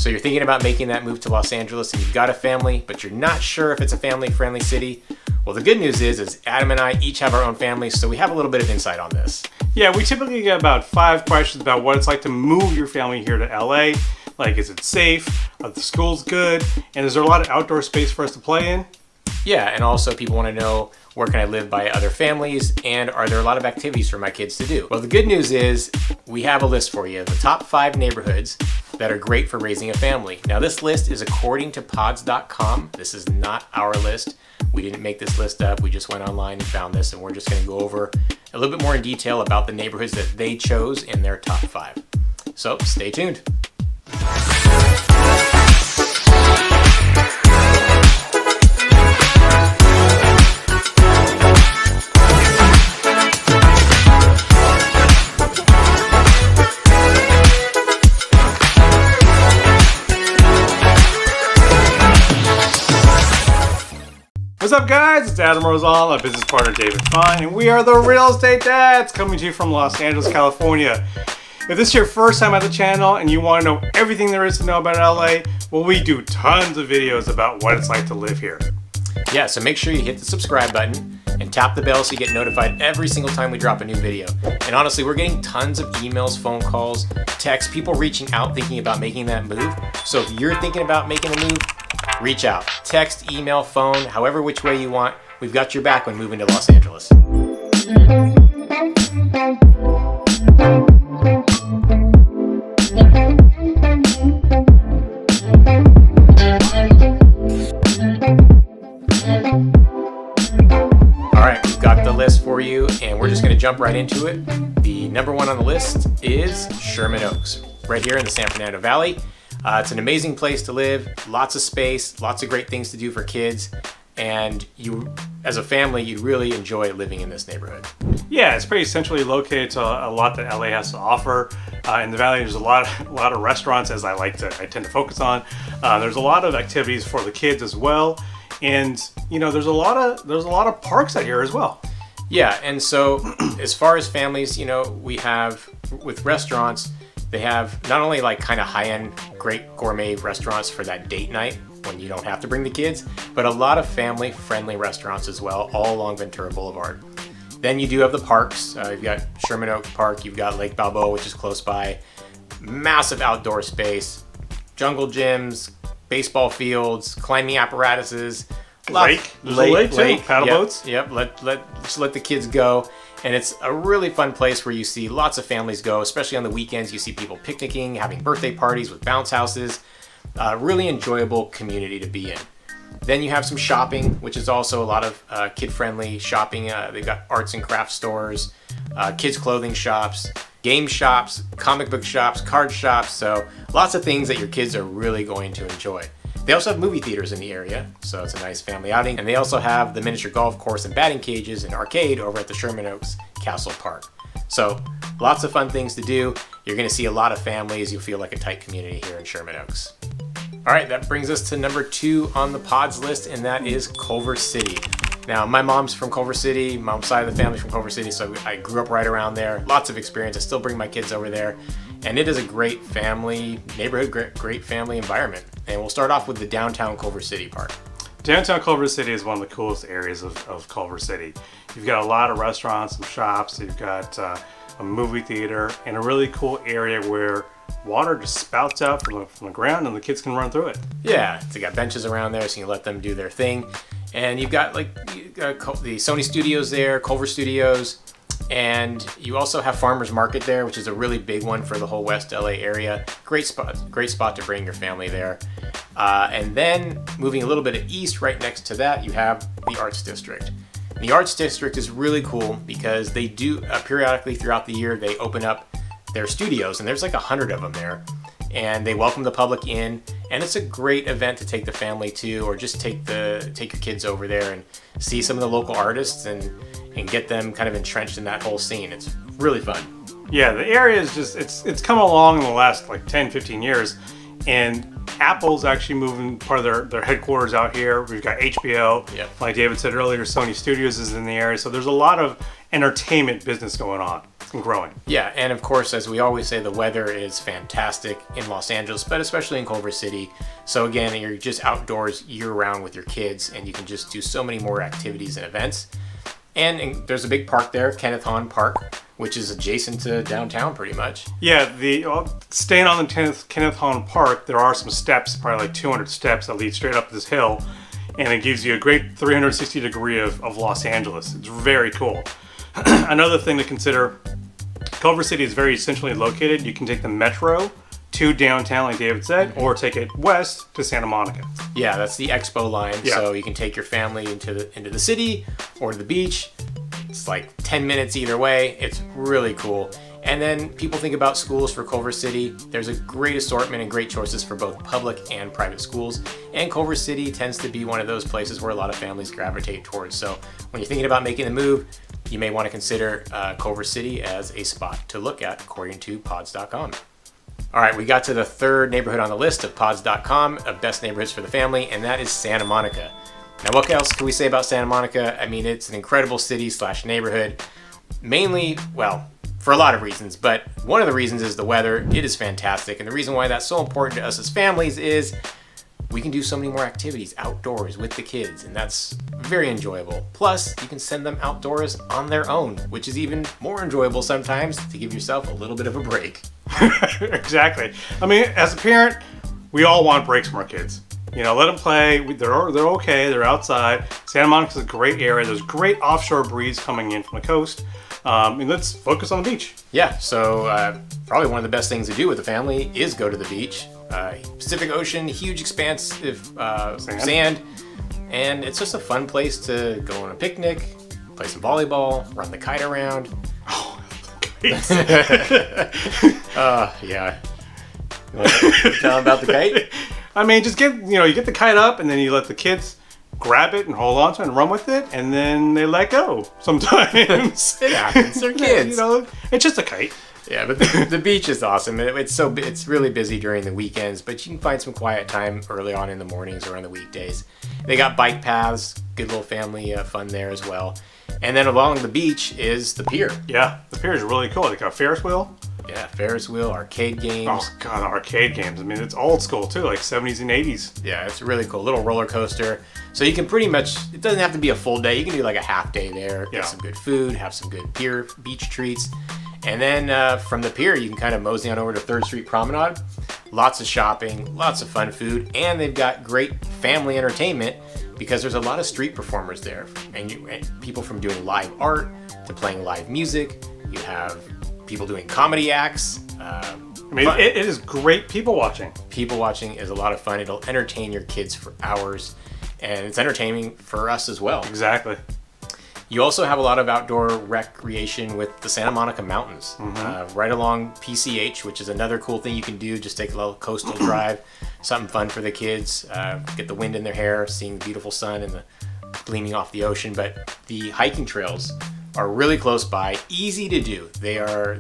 So you're thinking about making that move to Los Angeles and you've got a family, but you're not sure if it's a family-friendly city. Well, the good news is Adam and I each have our own families, so we have a little bit of insight on this. Yeah, we typically get about 5 questions about what it's like to move your family here to LA. Like, is it safe? Are the schools good? And is there a lot of outdoor space for us to play in? Yeah, and also people want to know, where can I live by other families, and are there a lot of activities for my kids to do? Well, the good news is we have a list for you, the top 5 neighborhoods that are great for raising a family. Now, this list is according to pods.com. This is not our list. We didn't make this list up. We just went online and found this, and we're just going to go over a little bit more in detail about the neighborhoods that they chose in their top 5. So stay tuned. What's up, guys? It's Adam Rosal, my business partner David Fine, and we are the Real Estate Dads coming to you from Los Angeles, California. If this is your first time at the channel and you want to know everything there is to know about LA, well, we do tons of videos about what it's like to live here. Yeah, so make sure you hit the subscribe button and tap the bell so you get notified every single time we drop a new video. And honestly, we're getting tons of emails, phone calls, texts, people reaching out thinking about making that move. So if you're thinking about making a move, reach out. Text, email, phone, however which way you want. We've got your back when moving to Los Angeles. Alright, we've got the list for you, and we're just going to jump right into it. The number 1 on the list is Sherman Oaks, right here in the San Fernando Valley. It's an amazing place to live, lots of space, lots of great things to do for kids, and you, as a family, you really enjoy living in this neighborhood. Yeah, it's pretty centrally located to a lot that LA has to offer. In the valley, there's a lot of restaurants, as I tend to focus on. There's a lot of activities for the kids as well, and there's a lot of parks out here as well. Yeah, and so as far as families, we have with restaurants. They have not only like kind of high-end, great gourmet restaurants for that date night when you don't have to bring the kids, but a lot of family-friendly restaurants as well, all along Ventura Boulevard. Then you do have the parks. You've got Sherman Oaks Park, you've got Lake Balboa, which is close by. Massive outdoor space, jungle gyms, baseball fields, climbing apparatuses. Lake too, paddle boats. Yep, just let the kids go. And it's a really fun place where you see lots of families go, especially on the weekends. You see people picnicking, having birthday parties with bounce houses. Really enjoyable community to be in. Then you have some shopping, which is also a lot of kid-friendly shopping. They've got arts and crafts stores, kids' clothing shops, game shops, comic book shops, card shops. So lots of things that your kids are really going to enjoy. They also have movie theaters in the area, so it's a nice family outing. And they also have the miniature golf course and batting cages and arcade over at the Sherman Oaks Castle Park. So lots of fun things to do. You're going to see a lot of families. You'll feel like a tight community here in Sherman Oaks. All right, that brings us to number 2 on the pods list, and that is Culver City. Now, my mom's from Culver City. Mom's side of the family's from Culver City, so I grew up right around there. Lots of experience. I still bring my kids over there. And it is a great family neighborhood, great family environment. And we'll start off with the downtown Culver City part. Downtown Culver City is one of the coolest areas of Culver City. You've got a lot of restaurants and shops. You've got a movie theater and a really cool area where water just spouts out from the ground and the kids can run through it. Yeah, so you got benches around there so you can let them do their thing. And you've got the Sony Studios there, Culver Studios. And you also have Farmers Market there, which is a really big one for the whole West LA area. Great spot to bring your family there. And then moving a little bit east, right next to that, you have the Arts District. And the Arts District is really cool because they do periodically throughout the year, they open up their studios, and there's like 100 of them there. And they welcome the public in, and it's a great event to take the family to, or just take your kids over there and see some of the local artists and get them kind of entrenched in that whole scene. It's really fun. Yeah, the area is just, it's come along in the last like 10, 15 years, and Apple's actually moving part of their headquarters out here. We've got HBO. Yep. Like David said earlier, Sony Studios is in the area, so there's a lot of entertainment business going on. and growing. Yeah, and of course, as we always say, the weather is fantastic in Los Angeles, but especially in Culver City. So again, you're just outdoors year-round with your kids, and you can just do so many more activities and events. And there's a big park there, Kenneth Hahn Park, which is adjacent to downtown pretty much. Yeah, staying on the Kenneth Hahn Park, there are some steps, probably like 200 steps that lead straight up this hill, and it gives you a great 360 degree of Los Angeles. It's very cool. Another thing to consider, Culver City is very centrally located. You can take the metro to downtown, like David said, or take it west to Santa Monica. Yeah, that's the Expo line. Yeah. So you can take your family into the city or to the beach. It's like 10 minutes either way. It's really cool. And then people think about schools for Culver City. There's a great assortment and great choices for both public and private schools. And Culver City tends to be one of those places where a lot of families gravitate towards. So when you're thinking about making the move, you may want to consider Culver City as a spot to look at, according to pods.com. All right, we got to the third neighborhood on the list of pods.com of best neighborhoods for the family, and that is Santa Monica. Now, what else can we say about Santa Monica? I mean, it's an incredible city/neighborhood, mainly, well, for a lot of reasons, but one of the reasons is the weather. It is fantastic, and the reason why that's so important to us as families is we can do so many more activities outdoors with the kids, and that's very enjoyable. Plus, you can send them outdoors on their own, which is even more enjoyable sometimes to give yourself a little bit of a break. Exactly. I mean, as a parent, we all want breaks from our kids. You know, let them play. They're okay. They're outside. Santa Monica's a great area. There's great offshore breeze coming in from the coast. And let's focus on the beach. Yeah, so probably one of the best things to do with the family is go to the beach. Pacific Ocean, huge expanse of sand. And it's just a fun place to go on a picnic, play some volleyball, run the kite around. Oh, Yeah. You want to tell them about the kite? I mean, just you get the kite up, and then you let the kids grab it and hold on to it and run with it, and then they let go sometimes. It happens. They're kids. It's just a kite. Yeah, but the beach is awesome. It's really busy during the weekends, but you can find some quiet time early on in the mornings or on the weekdays. They got bike paths, good little family fun there as well. And then along the beach is the pier. Yeah, the pier is really cool. They got a Ferris wheel. Yeah, Ferris wheel, arcade games. Oh god, arcade games. I mean, it's old school too, like 70s and 80s. Yeah, it's really cool. Little roller coaster. So you can pretty much, it doesn't have to be a full day. You can do like a half day there, get some good food, have some good beach treats. And then from the pier, you can kind of mosey on over to 3rd Street Promenade. Lots of shopping, lots of fun food, and they've got great family entertainment because there's a lot of street performers there. And people from doing live art to playing live music. You have people doing comedy acts. I mean, it is great people watching. People watching is a lot of fun. It'll entertain your kids for hours, and it's entertaining for us as well. Exactly. You also have a lot of outdoor recreation with the Santa Monica Mountains, right along PCH, which is another cool thing you can do. Just take a little coastal drive, something fun for the kids, get the wind in their hair, seeing the beautiful sun and the gleaming off the ocean. But the hiking trails are really close by, easy to do. They're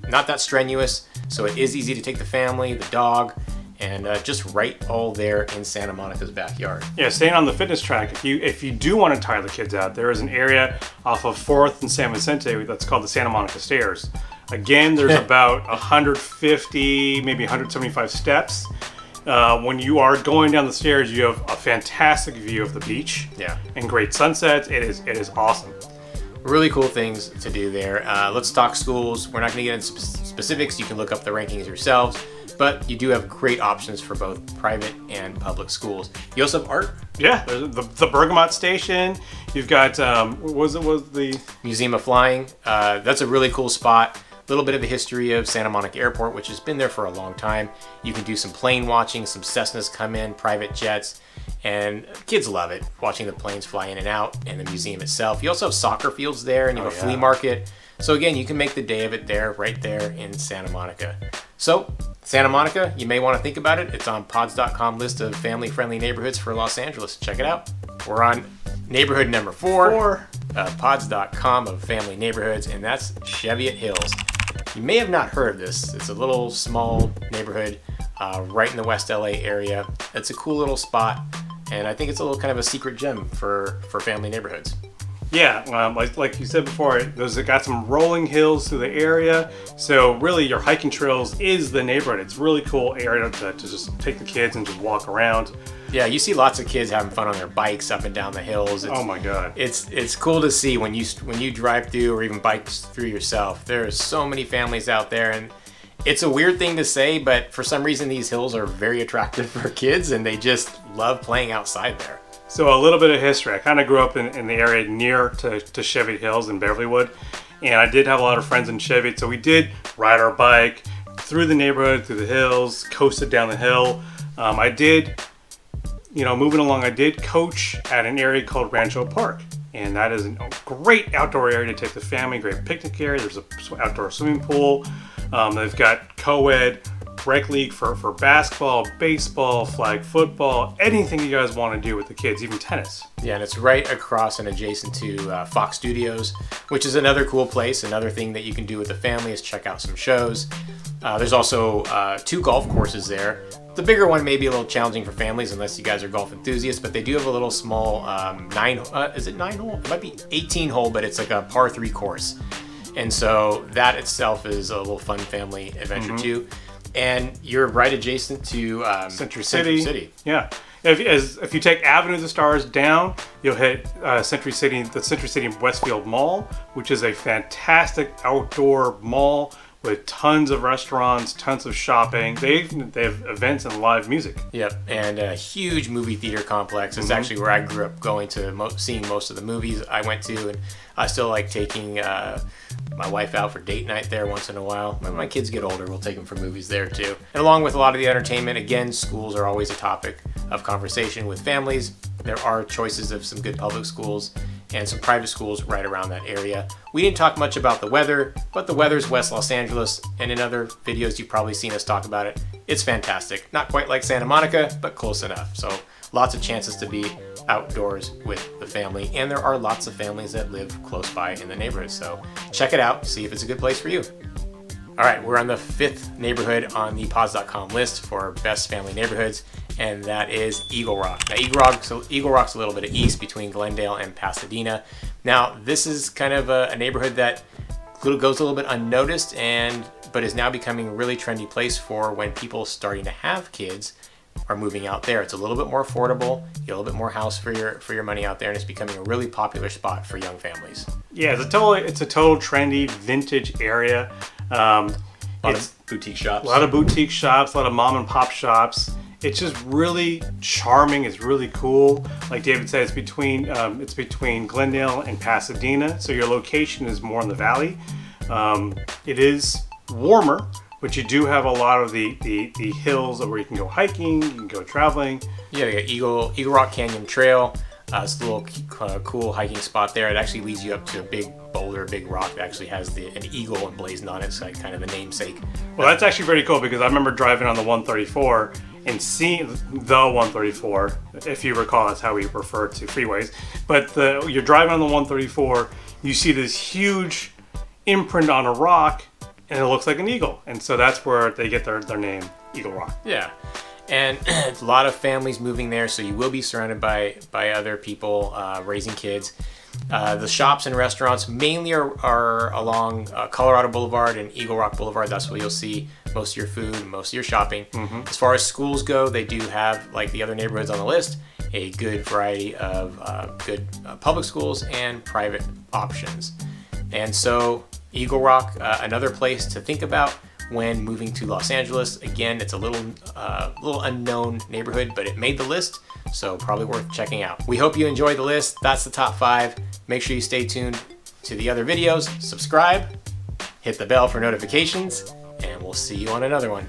not that strenuous, so it is easy to take the family, the dog, and just right all there in Santa Monica's backyard. Yeah, staying on the fitness track, if you do want to tire the kids out, there is an area off of 4th and San Vicente that's called the Santa Monica Stairs. Again, there's about 150, maybe 175 steps. When you are going down the stairs, you have a fantastic view of the beach. Yeah. And great sunsets. It is awesome. Really cool things to do there. Let's talk schools. We're not going to get into specifics. You can look up the rankings yourselves. But you do have great options for both private and public schools. You also have art. Yeah, there's the Bergamot Station. You've got, what was the Museum of Flying. That's a really cool spot. A little bit of a history of Santa Monica Airport, which has been there for a long time. You can do some plane watching, some Cessnas come in, private jets, and kids love it, watching the planes fly in and out, and the museum itself. You also have soccer fields there, and you have a flea market. So again, you can make the day of it there, right there in Santa Monica. So, Santa Monica, you may want to think about it. It's on pods.com list of family-friendly neighborhoods for Los Angeles. Check it out. We're on neighborhood number 4, pods.com of family neighborhoods, and that's Cheviot Hills. You may have not heard of this. It's a little small neighborhood right in the West LA area. It's a cool little spot, and I think it's a little kind of a secret gem for family neighborhoods. Yeah, like you said before, those got some rolling hills through the area. So really, your hiking trails is the neighborhood. It's a really cool area to just take the kids and just walk around. Yeah, you see lots of kids having fun on their bikes up and down the hills. Oh my God! It's cool to see when you drive through or even bike through yourself. There are so many families out there, and it's a weird thing to say, but for some reason these hills are very attractive for kids, and they just love playing outside there. So a little bit of history. I kind of grew up in the area near to Cheviot Hills in Beverlywood, and I did have a lot of friends in Cheviot, so we did ride our bike through the neighborhood, through the hills, coasted down the hill. I did, moving along, I did coach at an area called Rancho Park, and that is a great outdoor area to take the family, great picnic area. There's an outdoor swimming pool. They've got co-ed rec league for basketball, baseball, flag football, anything you guys want to do with the kids, even tennis. Yeah, and it's right across and adjacent to Fox Studios, which is another cool place. Another thing that you can do with the family is check out some shows. There's also 2 golf courses there. The bigger one may be a little challenging for families unless you guys are golf enthusiasts, but they do have a little small 9 hole? It might be 18 hole, but it's like a par 3 course. And so that itself is a little fun family adventure too. And you're right adjacent to Century City. City. Yeah. If you take Avenue of the Stars down, you'll hit the Century City Westfield Mall, which is a fantastic outdoor mall with tons of restaurants, tons of shopping. They have events and live music. Yep, and a huge movie theater complex. It's actually where I grew up going to seeing most of the movies I went to, and I still like taking my wife out for date night there once in a while. When my kids get older, we'll take them for movies there too. And along with a lot of the entertainment, again, schools are always a topic of conversation with families. There are choices of some good public schools and some private schools right around that area. We didn't talk much about the weather, but the weather's West Los Angeles, and in other videos you've probably seen us talk about it. It's fantastic. Not quite like Santa Monica, but close enough. So lots of chances to be outdoors with the family, and there are lots of families that live close by in the neighborhood. So check it out, see if it's a good place for you. All right, we're on the 5th neighborhood on the Pause.com list for best family neighborhoods, and that is Eagle Rock. Now, Eagle Rock's a little bit of east between Glendale and Pasadena. Now, this is kind of a neighborhood that goes a little bit unnoticed, but is now becoming a really trendy place for when people starting to have kids are moving out there. It's a little bit more affordable, you get a little bit more house for your money out there, and it's becoming a really popular spot for young families. Yeah, it's a total trendy vintage area. A lot of boutique shops. A lot of boutique shops, a lot of mom and pop shops. It's just really charming. It's really cool. Like David said, it's between Glendale and Pasadena, so your location is more in the valley. It is warmer, but you do have a lot of the hills where you can go hiking, you can go traveling. Yeah, you got Eagle Rock Canyon Trail. It's a little cool hiking spot there. It actually leads you up to a big boulder, a big rock that actually has an eagle emblazoned on it, so like kind of the namesake. Well, that's actually pretty cool because I remember driving on the 134 and seeing the 134, if you recall, that's how we refer to freeways. But you're driving on the 134, you see this huge imprint on a rock, and it looks like an eagle. And so that's where they get their name, Eagle Rock. Yeah. And it's a lot of families moving there, so you will be surrounded by other people raising kids. The shops and restaurants mainly are along Colorado Boulevard and Eagle Rock Boulevard. That's where you'll see most of your food, most of your shopping. As far as schools go, they do have, like the other neighborhoods on the list, a good variety of good public schools and private options. And so Eagle Rock, another place to think about when moving to Los Angeles. Again, it's a little unknown neighborhood, but it made the list, so probably worth checking out. We hope you enjoyed the list. that's the top 5. Make sure you stay tuned to the other videos, subscribe, hit the bell for notifications, and we'll see you on another one.